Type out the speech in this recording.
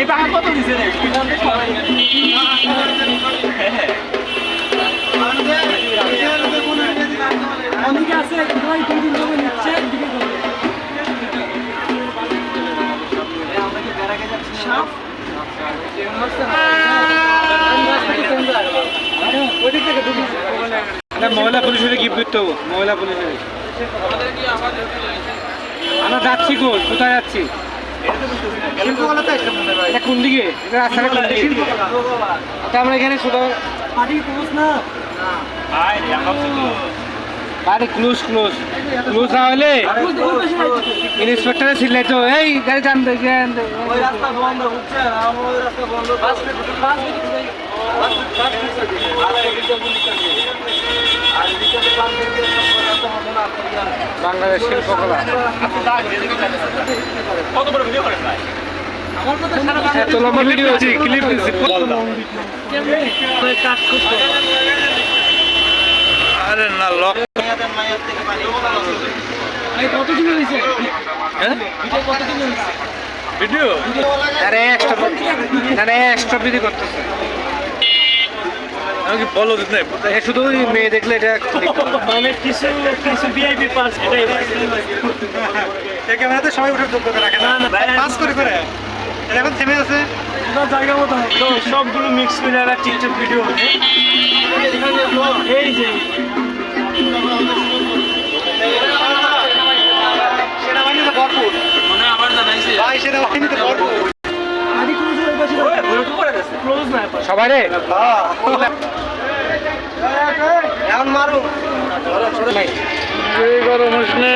এই বাঘা কত দিছে রে? অনেকে আছে ভাই 2 দিন ধরে নিচ্ছে এদিকে করে। আমরা কি বেড়াকে যাচ্ছি সাপ? ওদিক থেকে ঢুকি। এটা মহিলা পুলিশের গিফট দিতে হবে, মহিলা পুলিশের। আমরা যাচ্ছি কোথায় যাচ্ছি? এটা কোন দিকে? এটা রাস্তাটা কোন দিকে? এটা আমরা এখানে ছোট পার্টি ক্লোজ না। বাড়ি ক্লোজ না হলে ইন্সপেক্টরে ছিল তো এই গাড়ি টান দেন ওই রাস্তা বন্ধ হচ্ছে ওই রাস্তা বন্ধ বাংলাদেশ শিল্পকলা কত বড় ভিডিও করেন ভাই? আমার কথা সারা এত লম্বা ভিডিও আছে ক্লিপ দিছি কেমনে কাট করতে আরে না লক মায়ার থেকে পানি এই কত দিন হইছে হ্যাঁ ভিডিও কত দিন হইছে ভিডিও আরে এক্সট্রা ভিডিও করতেছে আমি কি বলো দিত না শুধু মেয়ে দেখলে এটা মানে কিছু ভিআইপি পাস এটাই এই ক্যামেরাতে সবাই উঠে যোগ্য করে রাখে না পাস করে এটা এখন থেমে আছে পুরো জায়গা মতো তো সবগুলো মিক্স করে একটা টিকটক ভিডিও হবে এই যে সেনাবাহিনীতে ভরপুর মানে আমার জানাইছে ভাই সেনাবাহিনীতে ভরপুর আদি ক্লোজ হয়ে বসে ওই করে গেছে ক্লোজ না সবাই রে এখন মারো এই গরম আসলে